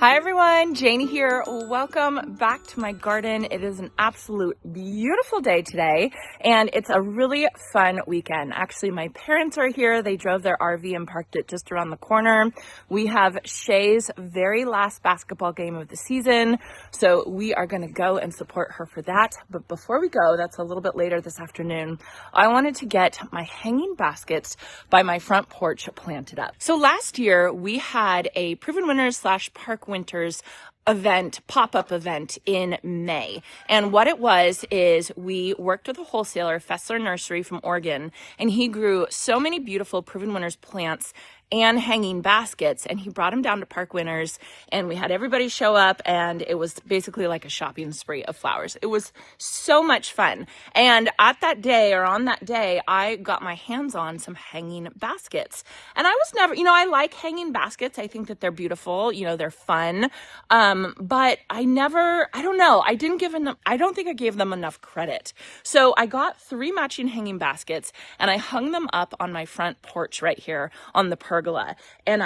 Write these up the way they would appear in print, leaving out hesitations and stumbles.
Hi everyone, Janie here. Welcome back to my garden. It is an absolute beautiful day today and it's a really fun weekend. Actually, my parents are here. They drove their RV and parked it just around the corner. We have Shay's very last basketball game of the season, so we are going to go and support her for that. But before we go, that's a little bit later this afternoon, I wanted to get my hanging baskets by my front porch planted up. So last year we had a Proven Winners / Park Winters event, pop-up event in May. And what it was is we worked with a wholesaler, Fessler Nursery from Oregon, and he grew so many beautiful Proven Winners plants and hanging baskets, and he brought them down to Park Winners, and we had everybody show up, and it was basically like a shopping spree of flowers. It was so much fun. And at that day, or on that day, I got my hands on some hanging baskets. And I was never, I like hanging baskets. I think that they're beautiful, they're fun. But I don't think I gave them enough credit. So I got 3 matching hanging baskets and I hung them up on my front porch right here on the pergola. And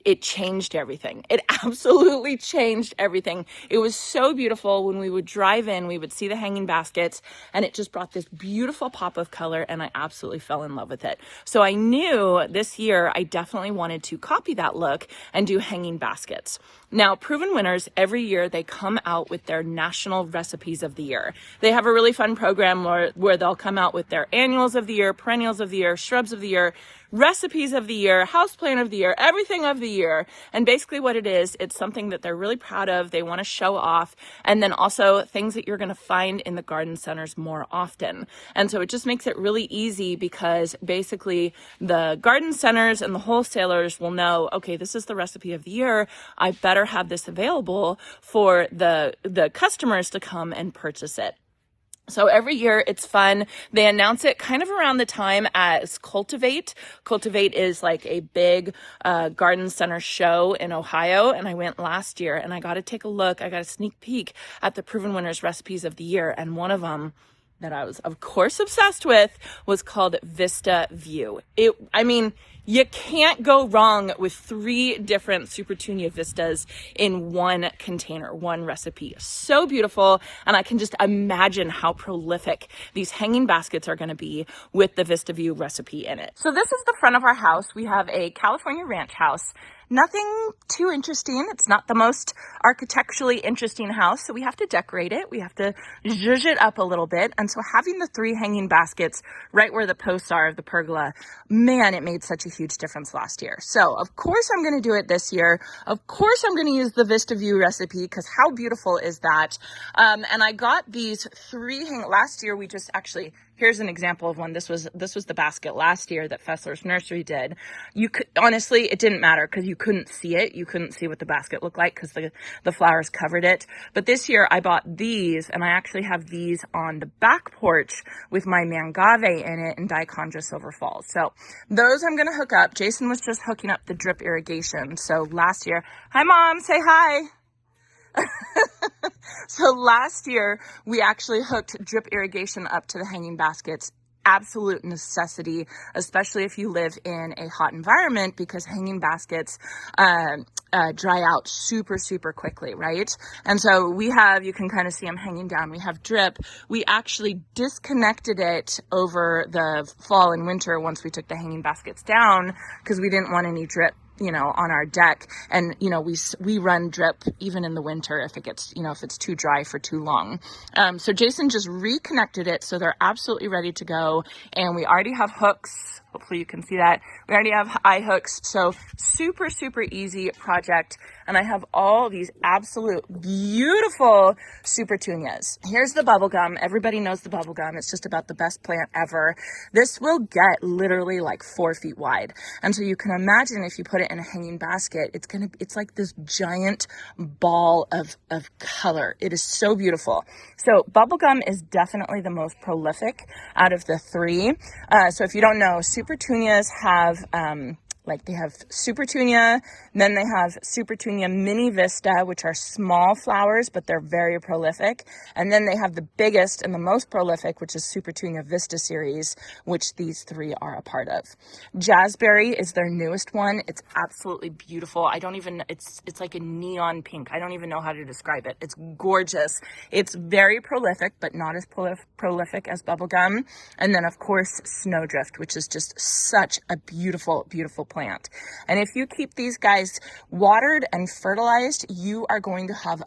it changed everything. It absolutely changed everything. It was so beautiful. When we would drive in, we would see the hanging baskets and it just brought this beautiful pop of color and I absolutely fell in love with it. So I knew this year I definitely wanted to copy that look and do hanging baskets. Now, Proven Winners, every year they come out with their national recipes of the year. They have a really fun program where they'll come out with their annuals of the year, perennials of the year, shrubs of the year, recipes of the year, houseplant of the year, everything of the year. And basically what it is, it's something that they're really proud of. They want to show off. And then also things that you're going to find in the garden centers more often. And so it just makes it really easy because basically the garden centers and the wholesalers will know, okay, this is the recipe of the year. I better have this available for the customers to come and purchase it. So every year it's fun. They announce it kind of around the time as Cultivate. Cultivate is like a big garden center show in Ohio. And I went last year and I got to take a look. I got a sneak peek at the Proven Winners recipes of the year. And one of them that I was, of course, obsessed with was called Vista View. You can't go wrong with 3 different Supertunia Vistas in one container, one recipe. So beautiful. And I can just imagine how prolific these hanging baskets are going to be with the Vista View recipe in it. So this is the front of our house. We have a California ranch house. Nothing too interesting. It's not the most architecturally interesting house, so we have to decorate it. We have to zhuzh it up a little bit. And so having the 3 hanging baskets right where the posts are of the pergola, man, it made such a huge difference last year. So of course I'm going to do it this year. Of course I'm going to use the Vista View recipe because how beautiful is that? And I got these 3 last year. We just actually, here's an example of one. This was the basket last year that Fessler's Nursery did. Honestly, it didn't matter because you couldn't see it. You couldn't see what the basket looked like because the flowers covered it. But this year I bought these and I actually have these on the back porch with my mangave in it and dichondra silver falls. So those I'm going to hook up. Jason was just hooking up the drip irrigation. So last year, hi Mom, say hi. So last year, we actually hooked drip irrigation up to the hanging baskets. Absolute necessity, especially if you live in a hot environment because hanging baskets dry out super, super quickly, right? And so you can kind of see them hanging down. We have drip. We actually disconnected it over the fall and winter once we took the hanging baskets down because we didn't want any drip on our deck. And, we run drip even in the winter if it gets, if it's too dry for too long. So Jason just reconnected it. So they're absolutely ready to go. And we already have hooks. Hopefully you can see that. We already have eye hooks. So super, super easy project. And I have all these absolute beautiful Supertunias. Here's the Bubblegum. Everybody knows the Bubblegum. It's just about the best plant ever. This will get literally like 4 feet wide. And so you can imagine if you put it in a hanging basket, it's like this giant ball of color. It is so beautiful. So Bubblegum is definitely the most prolific out of the 3. So if you don't know, Supertunias have Like they have Supertunia, then they have Supertunia Mini Vista, which are small flowers, but they're very prolific. And then they have the biggest and the most prolific, which is Supertunia Vista series, which these three are a part of. Jazzberry is their newest one. It's absolutely beautiful. I don't even, it's like a neon pink. I don't even know how to describe it. It's gorgeous. It's very prolific, but not as prolific as Bubblegum. And then of course, Snowdrift, which is just such a beautiful, beautiful plant. And if you keep these guys watered and fertilized, you are going to have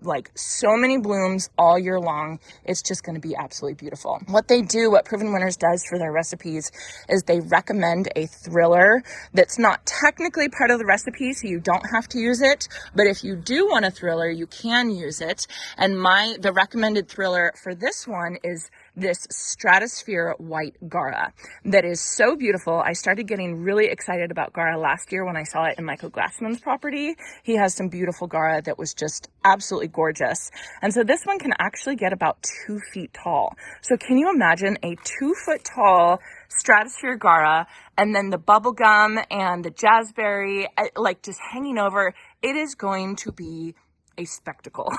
like so many blooms all year long. It's just going to be absolutely beautiful. What Proven Winners does for their recipes is they recommend a thriller that's not technically part of the recipe, so you don't have to use it. But if you do want a thriller, you can use it. And the recommended thriller for this one is this Stratosphere white Guara that is so beautiful. I started getting really excited about Guara last year when I saw it in Michael Glassman's property. He has some beautiful Guara that was just absolutely gorgeous. And so this one can actually get about 2 feet tall. So can you imagine a 2-foot tall Stratosphere Guara and then the Bubblegum and the Jazzberry like just hanging over? It is going to be a spectacle.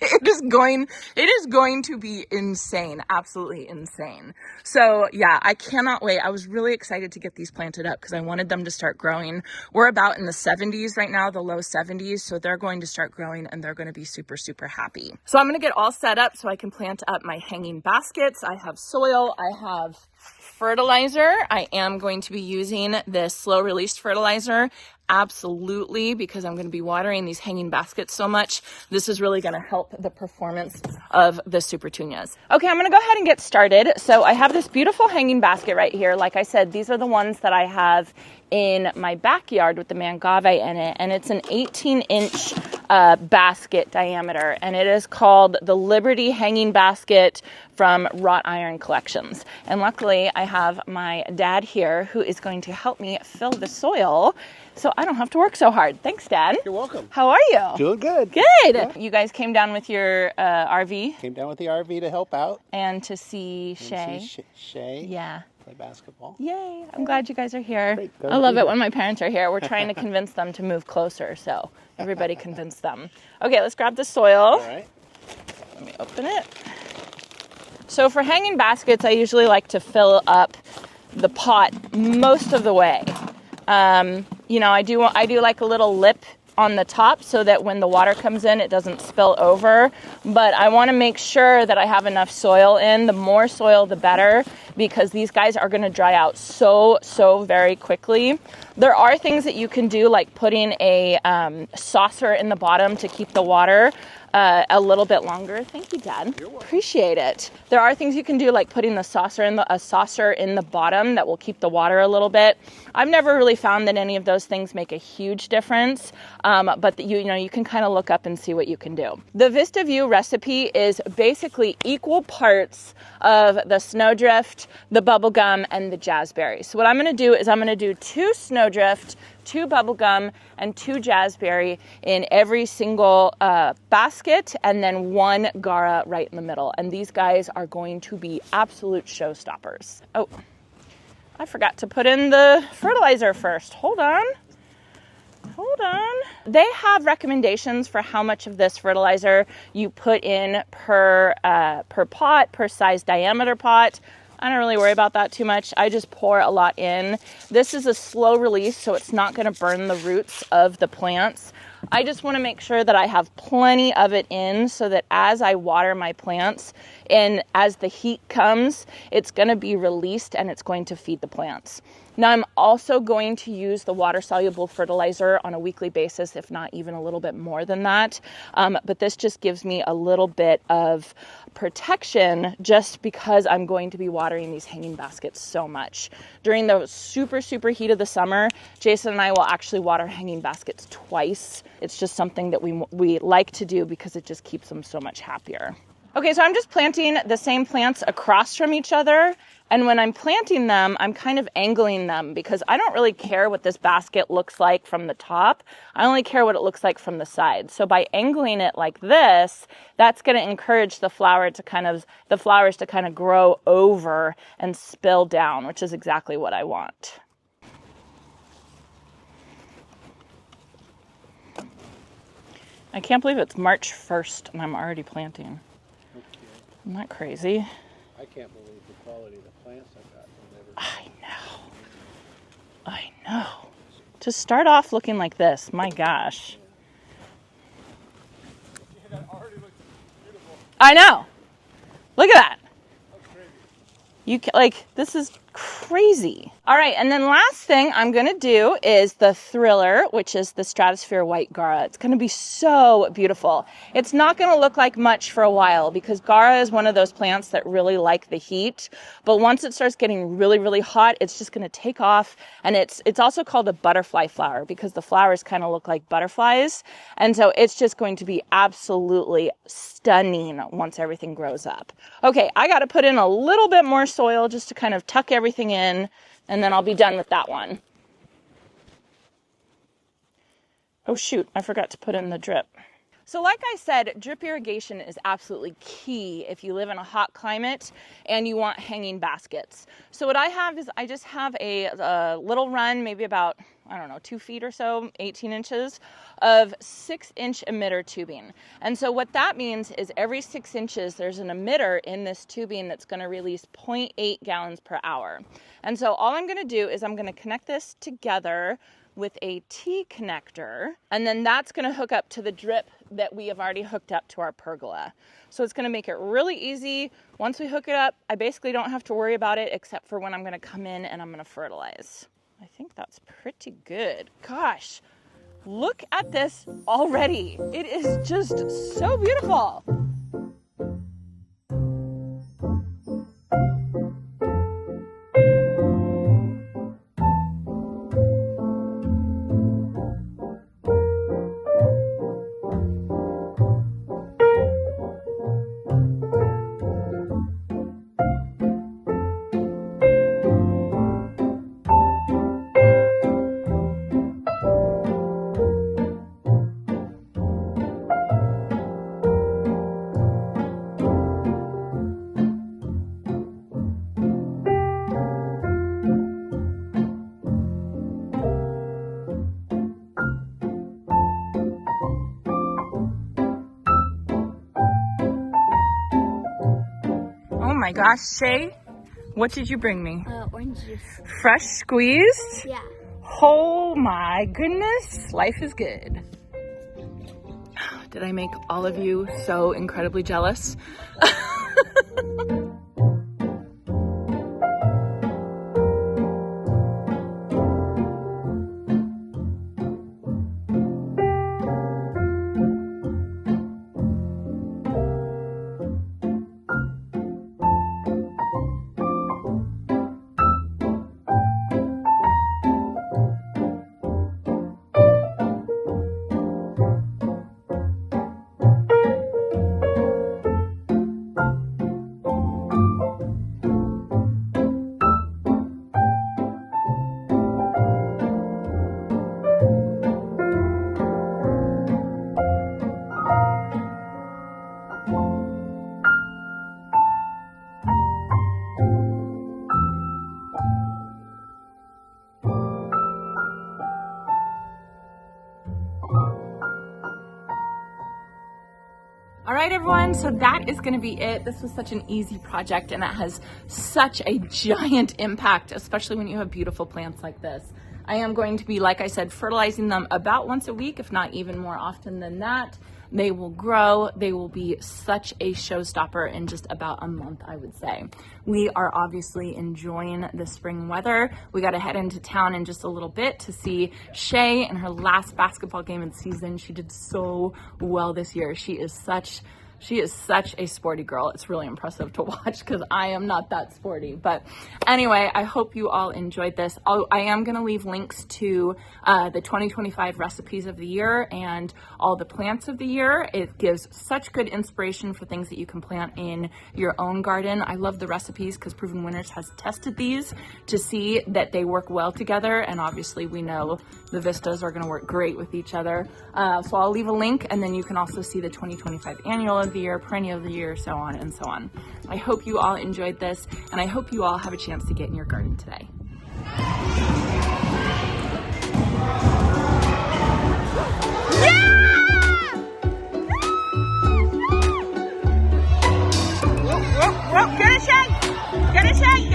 It is going to be insane, absolutely insane. So yeah, I cannot wait. I was really excited to get these planted up because I wanted them to start growing. We're about in the 70s right now, the low 70s. So they're going to start growing and they're going to be super, super happy. So I'm going to get all set up so I can plant up my hanging baskets. I have soil, I have fertilizer. I am going to be using this slow release fertilizer. Absolutely, because I'm going to be watering these hanging baskets so much. This is really going to help the performance of the Supertunias. Okay, I'm going to go ahead and get started. So I have this beautiful hanging basket right here. Like I said, these are the ones that I have in my backyard with the mangave in it. And it's an 18-inch basket diameter. And it is called the Liberty Hanging Basket from Wrought Iron Collections. And luckily, I have my dad here who is going to help me fill the soil so I don't have to work so hard. Thanks, Dad. You're welcome. How are you? Doing good. Good. Yeah. You guys came down with your RV? Came down with the RV to help out. And to see Shay. Shay. Yeah. Play basketball. Yay. I'm glad you guys are here. Great. I love it when my parents are here. We're trying to convince them to move closer, so everybody convince them. Okay, let's grab the soil. All right. Let me open it. So for hanging baskets, I usually like to fill up the pot most of the way. You know, I do like a little lip on the top so that when the water comes in, it doesn't spill over. But I want to make sure that I have enough soil in. The more soil, the better, because these guys are going to dry out so very quickly. There are things that you can do, like putting a saucer in the bottom to keep the water a little bit longer. Thank you, Dad. You're welcome. Appreciate it. There are things you can do, like putting a saucer in the bottom that will keep the water a little bit. I've never really found that any of those things make a huge difference, but you can kind of look up and see what you can do. The Vista View recipe is basically equal parts of the Snowdrift, the Bubblegum, and the Jazzberry. So what I'm going to do is I'm going to do 2 Snowdrift, 2 Bubblegum, and 2 Jazzberry in every single basket, and then 1 Guara right in the middle. And these guys are going to be absolute showstoppers. Oh, I forgot to put in the fertilizer first. Hold on. They have recommendations for how much of this fertilizer you put in per pot, per size diameter pot. I don't really worry about that too much. I just pour a lot in. This is a slow release, so it's not going to burn the roots of the plants. I just want to make sure that I have plenty of it in so that as I water my plants and as the heat comes, it's going to be released and it's going to feed the plants. Now, I'm also going to use the water-soluble fertilizer on a weekly basis, if not even a little bit more than that. But this just gives me a little bit of protection just because I'm going to be watering these hanging baskets so much. During the super heat of the summer, Jason and I will actually water hanging baskets twice. It's just something that we like to do because it just keeps them so much happier. Okay, so I'm just planting the same plants across from each other. And when I'm planting them, I'm kind of angling them because I don't really care what this basket looks like from the top. I only care what it looks like from the side. So by angling it like this, that's going to encourage the flowers to kind of grow over and spill down, which is exactly what I want. I can't believe it's March 1st and I'm already planting. Okay. Isn't that crazy? I can't believe the quality of the plants I got. I know. To start off looking like this, my gosh. Yeah, that already looks beautiful. I know. Look at that. That's crazy. This is crazy. All right, and then last thing I'm gonna do is the Thriller, which is the Stratosphere white Guara. It's gonna be so beautiful. It's not gonna look like much for a while because Guara is one of those plants that really like the heat, but once it starts getting really, really hot, it's just gonna take off, and it's also called a butterfly flower because the flowers kind of look like butterflies, and so it's just going to be absolutely stunning once everything grows up. Okay, I gotta put in a little bit more soil just to kind of tuck everything in, and then I'll be done with that one. Oh shoot, I forgot to put in the drip. So like I said, drip irrigation is absolutely key if you live in a hot climate and you want hanging baskets. So what I have is I just have a little run, maybe about, I don't know, 2 feet or so, 18 inches of 6-inch emitter tubing. And so what that means is every 6 inches, there's an emitter in this tubing that's going to release 0.8 gallons per hour. And so all I'm going to do is I'm going to connect this together with a T connector, and then that's going to hook up to the drip that we have already hooked up to our pergola. So it's going to make it really easy. Once we hook it up, I basically don't have to worry about it except for when I'm going to come in and I'm going to fertilize. I think that's pretty good. Gosh, look at this already. It is just so beautiful. Oh my gosh, Shay, what did you bring me? Orange juice. Fresh squeezed? Yeah. Oh my goodness, life is good. Did I make all of you so incredibly jealous? All right, everyone, so that is going to be it. This was such an easy project, and it has such a giant impact, especially when you have beautiful plants like this. I am going to be, like I said, fertilizing them about once a week, if not even more often than that. They will grow. They will be such a showstopper in just about a month, I would say. We are obviously enjoying the spring weather. We got to head into town in just a little bit to see Shay in her last basketball game of the season. She did so well this year. She is such a sporty girl. It's really impressive to watch because I am not that sporty. But anyway, I hope you all enjoyed this. I am going to leave links to the 2025 recipes of the year and all the plants of the year. It gives such good inspiration for things that you can plant in your own garden. I love the recipes because Proven Winners has tested these to see that they work well together. And obviously we know the Vistas are going to work great with each other. So I'll leave a link, and then you can also see the 2025 annual of the year, perennial of the year, so on and so on. I hope you all enjoyed this, and I hope you all have a chance to get in your garden today. Yeah! a shake. Get a shake.